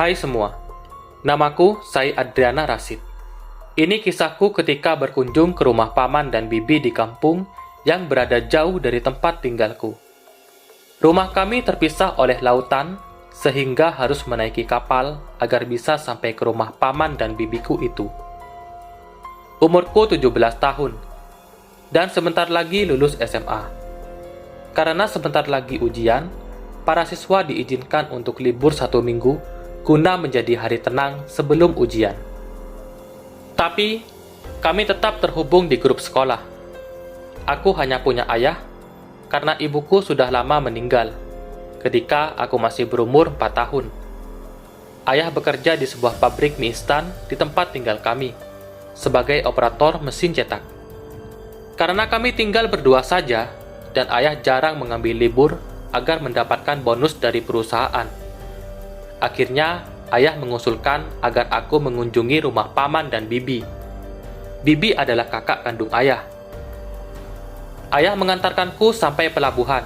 Hai semua, namaku Sai Adriana Rasid. Ini kisahku ketika berkunjung ke rumah paman dan bibi di kampung yang berada jauh dari tempat tinggalku. Rumah kami terpisah oleh lautan, sehingga harus menaiki kapal agar bisa sampai ke rumah paman dan bibiku itu. Umurku 17 tahun, dan sebentar lagi lulus SMA. Karena sebentar lagi ujian, para siswa diizinkan untuk libur 1 minggu guna menjadi hari tenang sebelum ujian. Tapi, kami tetap terhubung di grup sekolah. Aku hanya punya ayah, karena ibuku sudah lama meninggal ketika aku masih berumur 4 tahun. Ayah bekerja di sebuah pabrik mie instan di tempat tinggal kami, sebagai operator mesin cetak. Karena kami tinggal berdua saja, dan ayah jarang mengambil libur agar mendapatkan bonus dari perusahaan. Akhirnya, ayah mengusulkan agar aku mengunjungi rumah paman dan bibi. Bibi adalah kakak kandung ayah. Ayah mengantarkanku sampai pelabuhan,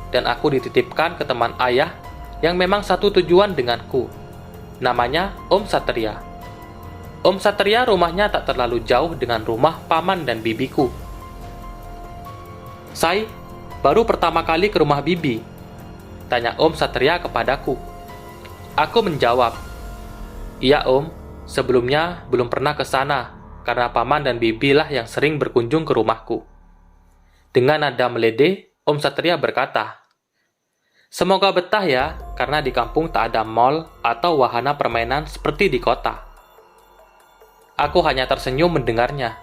dan aku dititipkan ke teman ayah yang memang satu tujuan denganku. Namanya Om Satria. Om Satria rumahnya tak terlalu jauh dengan rumah paman dan bibiku. Sai, baru pertama kali ke rumah bibi, tanya Om Satria kepadaku. Aku menjawab, iya Om, sebelumnya belum pernah ke sana, karena paman dan bibi lah yang sering berkunjung ke rumahku. Dengan nada meledeh, Om Satria berkata, semoga betah ya, karena di kampung tak ada mall atau wahana permainan seperti di kota. Aku hanya tersenyum mendengarnya.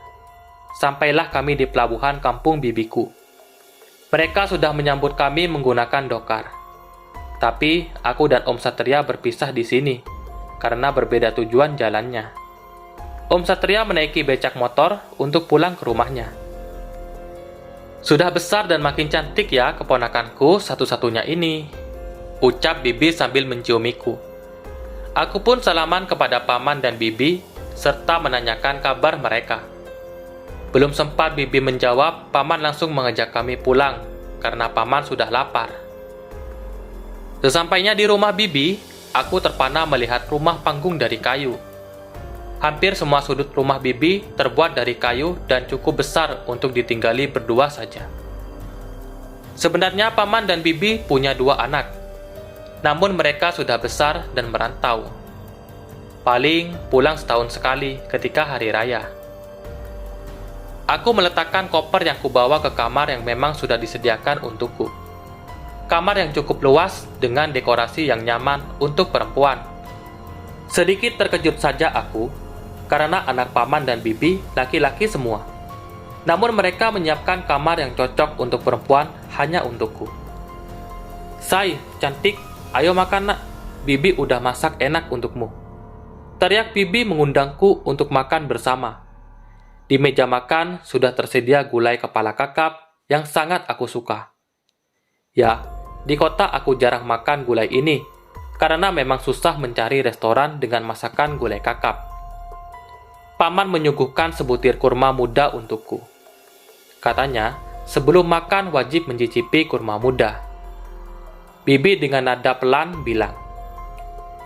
Sampailah kami di pelabuhan kampung bibiku. Mereka sudah menyambut kami menggunakan dokar. Tapi, aku dan Om Satria berpisah di sini, karena berbeda tujuan jalannya. Om Satria menaiki becak motor untuk pulang ke rumahnya. Sudah besar dan makin cantik ya keponakanku satu-satunya ini, ucap bibi sambil menciumiku. Aku pun salaman kepada paman dan bibi, serta menanyakan kabar mereka. Belum sempat bibi menjawab, paman langsung mengajak kami pulang, karena paman sudah lapar. Sesampainya di rumah bibi, aku terpana melihat rumah panggung dari kayu. Hampir semua sudut rumah bibi terbuat dari kayu dan cukup besar untuk ditinggali berdua saja. Sebenarnya paman dan bibi punya 2 anak, namun mereka sudah besar dan merantau. Paling pulang setahun sekali ketika hari raya. Aku meletakkan koper yang kubawa ke kamar yang memang sudah disediakan untukku. Kamar yang cukup luas dengan dekorasi yang nyaman untuk perempuan. Sedikit terkejut saja aku, karena anak paman dan bibi laki-laki semua. Namun mereka menyiapkan kamar yang cocok untuk perempuan hanya untukku. Sai, cantik, ayo makan nak, bibi udah masak enak untukmu. Teriak bibi mengundangku untuk makan bersama. Di meja makan sudah tersedia gulai kepala kakap yang sangat aku suka. Ya, di kota aku jarang makan gulai ini, karena memang susah mencari restoran dengan masakan gulai kakap. Paman menyuguhkan sebutir kurma muda untukku. Katanya, sebelum makan wajib mencicipi kurma muda. Bibi dengan nada pelan bilang,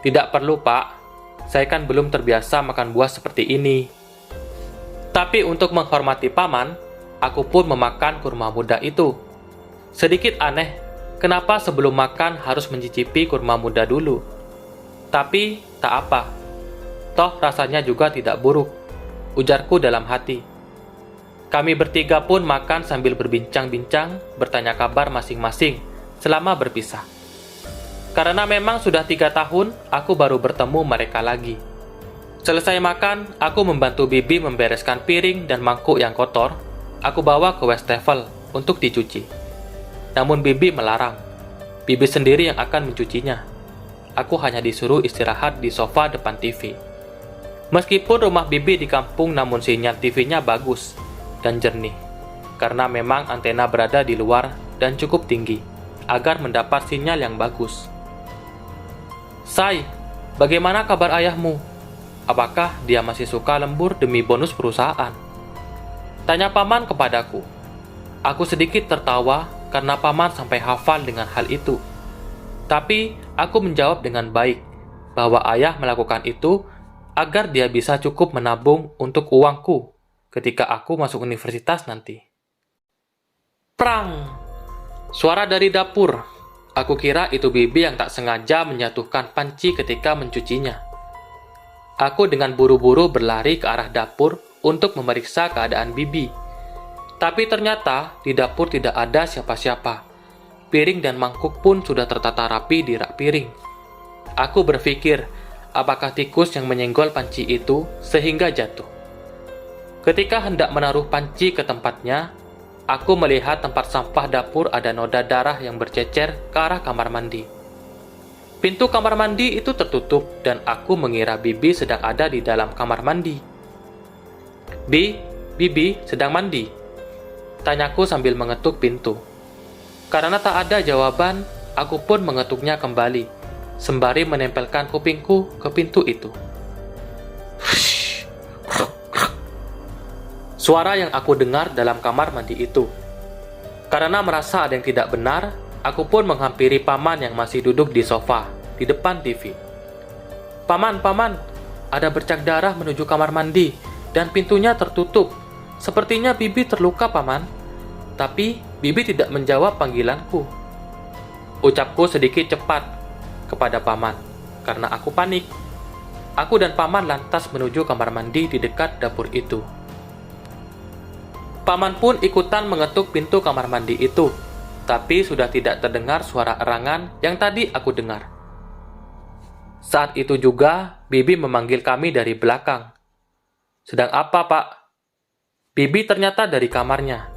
tidak perlu pak, saya kan belum terbiasa makan buah seperti ini. Tapi untuk menghormati paman, aku pun memakan kurma muda itu. Sedikit aneh, kenapa sebelum makan harus mencicipi kurma muda dulu. Tapi, tak apa. Toh rasanya juga tidak buruk, ujarku dalam hati. Kami bertiga pun makan sambil berbincang-bincang, bertanya kabar masing-masing selama berpisah. Karena memang sudah 3 tahun, aku baru bertemu mereka lagi. Selesai makan, aku membantu bibi membereskan piring dan mangkuk yang kotor. Aku bawa ke wastafel untuk dicuci. Namun bibi melarang. Bibi sendiri yang akan mencucinya. Aku hanya disuruh istirahat di sofa depan TV. Meskipun rumah bibi di kampung, namun sinyal TV-nya bagus dan jernih. Karena memang antena berada di luar dan cukup tinggi, agar mendapat sinyal yang bagus. Sai, bagaimana kabar ayahmu? Apakah dia masih suka lembur demi bonus perusahaan? Tanya paman kepadaku. Aku sedikit tertawa karena paman sampai hafal dengan hal itu. Tapi aku menjawab dengan baik, bahwa ayah melakukan itu agar dia bisa cukup menabung untuk uangku ketika aku masuk universitas nanti. Prang! Suara dari dapur. Aku kira itu Bibi yang tak sengaja menjatuhkan panci ketika mencucinya. Aku dengan buru-buru berlari ke arah dapur untuk memeriksa keadaan Bibi. Tapi ternyata di dapur tidak ada siapa-siapa. Piring dan mangkuk pun sudah tertata rapi di rak piring. Aku berpikir, apakah tikus yang menyenggol panci itu sehingga jatuh? Ketika hendak menaruh panci ke tempatnya, aku melihat tempat sampah dapur ada noda darah yang bercecer ke arah kamar mandi. Pintu kamar mandi itu tertutup dan aku mengira Bibi sedang ada di dalam kamar mandi. Bibi sedang mandi? Tanyaku sambil mengetuk pintu. Karena tak ada jawaban, aku pun mengetuknya kembali, sembari menempelkan kupingku ke pintu itu. Suara yang aku dengar dalam kamar mandi itu. Karena merasa ada yang tidak benar, aku pun menghampiri paman yang masih duduk di sofa, di depan TV. Paman, ada bercak darah menuju kamar mandi, dan pintunya tertutup. Sepertinya Bibi terluka, paman. Tapi Bibi tidak menjawab panggilanku. Ucapku sedikit cepat kepada paman, karena aku panik. Aku dan paman lantas menuju kamar mandi di dekat dapur itu. Paman pun ikutan mengetuk pintu kamar mandi itu, tapi sudah tidak terdengar suara erangan yang tadi aku dengar. Saat itu juga, Bibi memanggil kami dari belakang. Sedang apa, Pak? Bibi ternyata dari kamarnya.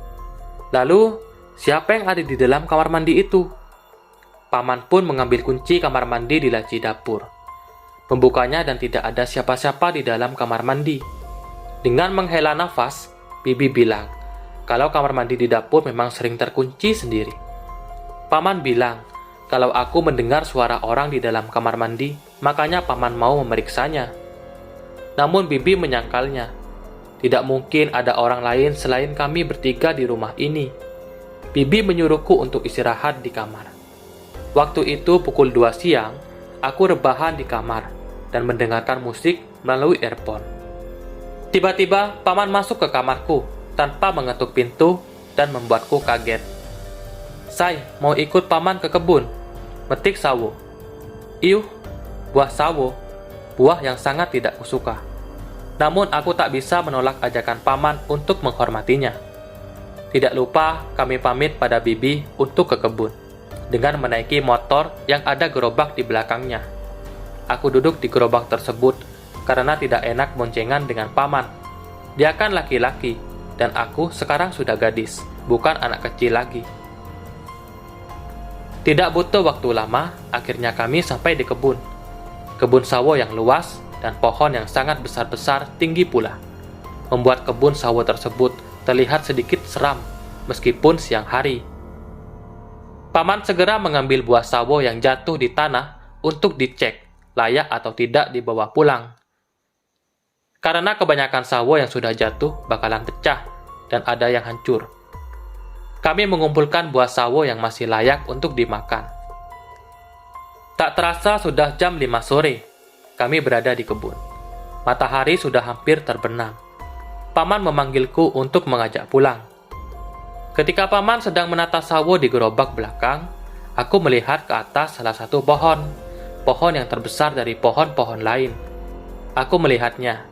Lalu, siapa yang ada di dalam kamar mandi itu? Paman pun mengambil kunci kamar mandi di laci dapur. Membukanya dan tidak ada siapa-siapa di dalam kamar mandi. Dengan menghela nafas, Bibi bilang, kalau kamar mandi di dapur memang sering terkunci sendiri. Paman bilang, kalau aku mendengar suara orang di dalam kamar mandi, makanya paman mau memeriksanya. Namun Bibi menyangkalnya. Tidak mungkin ada orang lain selain kami bertiga di rumah ini. Bibi menyuruhku untuk istirahat di kamar. Waktu itu pukul 2 siang, aku rebahan di kamar dan mendengarkan musik melalui earphone. Tiba-tiba, paman masuk ke kamarku tanpa mengetuk pintu dan membuatku kaget. Say, mau ikut paman ke kebun, metik sawo. Iuh, buah sawo, buah yang sangat tidak kusuka. Namun aku tak bisa menolak ajakan paman untuk menghormatinya. Tidak lupa kami pamit pada Bibi untuk ke kebun, dengan menaiki motor yang ada gerobak di belakangnya. Aku duduk di gerobak tersebut karena tidak enak boncengan dengan paman. Dia kan laki-laki, dan aku sekarang sudah gadis, bukan anak kecil lagi. Tidak butuh waktu lama, akhirnya kami sampai di kebun. Kebun sawo yang luas dan pohon yang sangat besar-besar tinggi pula, membuat kebun sawo tersebut terlihat sedikit seram meskipun siang hari. Paman segera mengambil buah sawo yang jatuh di tanah untuk dicek layak atau tidak dibawa pulang. Karena kebanyakan sawo yang sudah jatuh bakalan pecah dan ada yang hancur. Kami mengumpulkan buah sawo yang masih layak untuk dimakan. Tak terasa sudah jam 5 sore. Kami berada di kebun. Matahari sudah hampir terbenam. Paman memanggilku untuk mengajak pulang. Ketika paman sedang menata sawo di gerobak belakang, aku melihat ke atas salah satu pohon yang terbesar dari pohon-pohon lain. Aku melihatnya.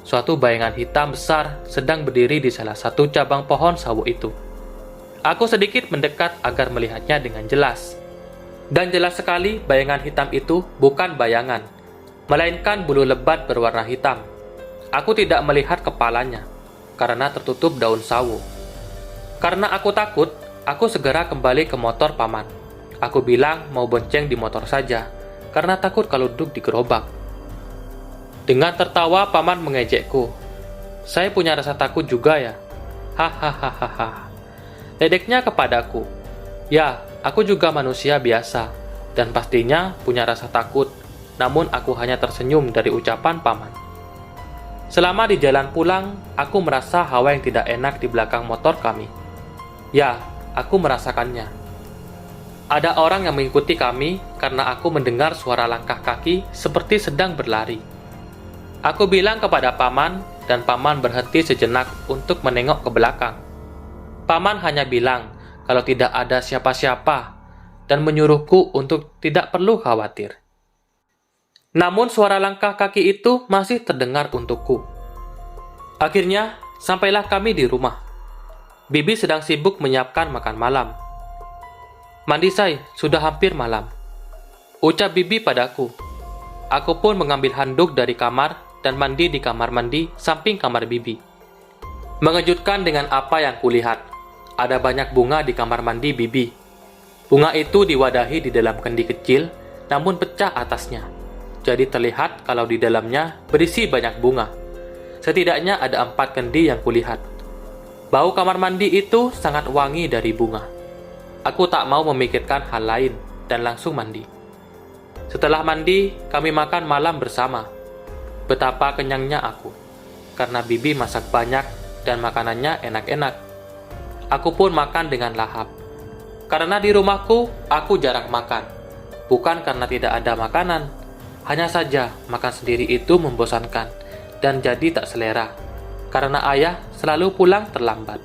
Suatu bayangan hitam besar sedang berdiri di salah satu cabang pohon sawo itu. Aku sedikit mendekat agar melihatnya dengan jelas. Dan jelas sekali bayangan hitam itu bukan bayangan, melainkan bulu lebat berwarna hitam. Aku tidak melihat kepalanya, karena tertutup daun sawo. Karena aku takut, aku segera kembali ke motor paman. Aku bilang mau bonceng di motor saja, karena takut kalau duduk di gerobak. Dengan tertawa, paman mengejekku. Saya punya rasa takut juga ya. Hahaha. Ledeknya kepadaku. Ya, aku juga manusia biasa, dan pastinya punya rasa takut. Namun aku hanya tersenyum dari ucapan paman. Selama di jalan pulang, aku merasa hawa yang tidak enak di belakang motor kami. Ya, aku merasakannya. Ada orang yang mengikuti kami karena aku mendengar suara langkah kaki seperti sedang berlari. Aku bilang kepada paman, dan paman berhenti sejenak untuk menengok ke belakang. Paman hanya bilang kalau tidak ada siapa-siapa dan menyuruhku untuk tidak perlu khawatir. Namun suara langkah kaki itu masih terdengar untukku. Akhirnya, sampailah kami di rumah. Bibi sedang sibuk menyiapkan makan malam. "Mandi, Say, sudah hampir malam," ucap Bibi padaku. Aku pun mengambil handuk dari kamar dan mandi di kamar mandi samping kamar Bibi. Mengejutkan dengan apa yang kulihat. Ada banyak bunga di kamar mandi Bibi. Bunga itu diwadahi di dalam kendi kecil, namun pecah atasnya. Jadi terlihat kalau di dalamnya berisi banyak bunga. Setidaknya ada 4 kendi yang kulihat. Bau kamar mandi itu sangat wangi dari bunga. Aku tak mau memikirkan hal lain dan langsung mandi. Setelah mandi, kami makan malam bersama. Betapa kenyangnya aku, karena Bibi masak banyak dan makanannya enak-enak. Aku pun makan dengan lahap. Karena di rumahku, aku jarang makan. Bukan karena tidak ada makanan, hanya saja makan sendiri itu membosankan dan jadi tak selera, karena ayah selalu pulang terlambat.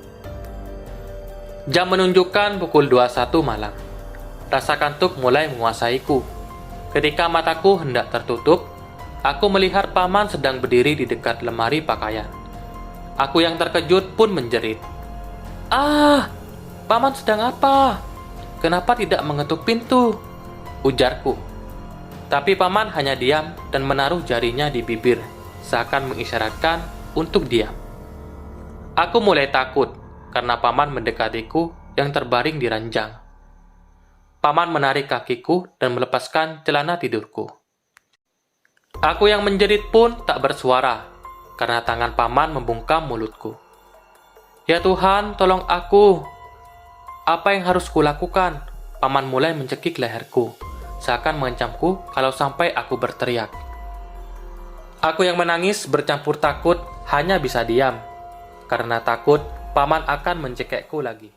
Jam menunjukkan pukul 21 malam. Rasa kantuk mulai menguasaiku. Ketika mataku hendak tertutup, aku melihat paman sedang berdiri di dekat lemari pakaian. Aku yang terkejut pun menjerit. "Ah, paman sedang apa? Kenapa tidak mengetuk pintu?" ujarku. Tapi paman hanya diam dan menaruh jarinya di bibir, seakan mengisyaratkan untuk diam. Aku mulai takut karena paman mendekatiku yang terbaring di ranjang. Paman menarik kakiku dan melepaskan celana tidurku. Aku yang menjerit pun tak bersuara, karena tangan paman membungkam mulutku. "Ya Tuhan, tolong aku. Apa yang harus kulakukan?" Paman mulai mencekik leherku, seakan mengancamku kalau sampai aku berteriak. Aku yang menangis bercampur takut hanya bisa diam, karena takut paman akan mencekekku lagi.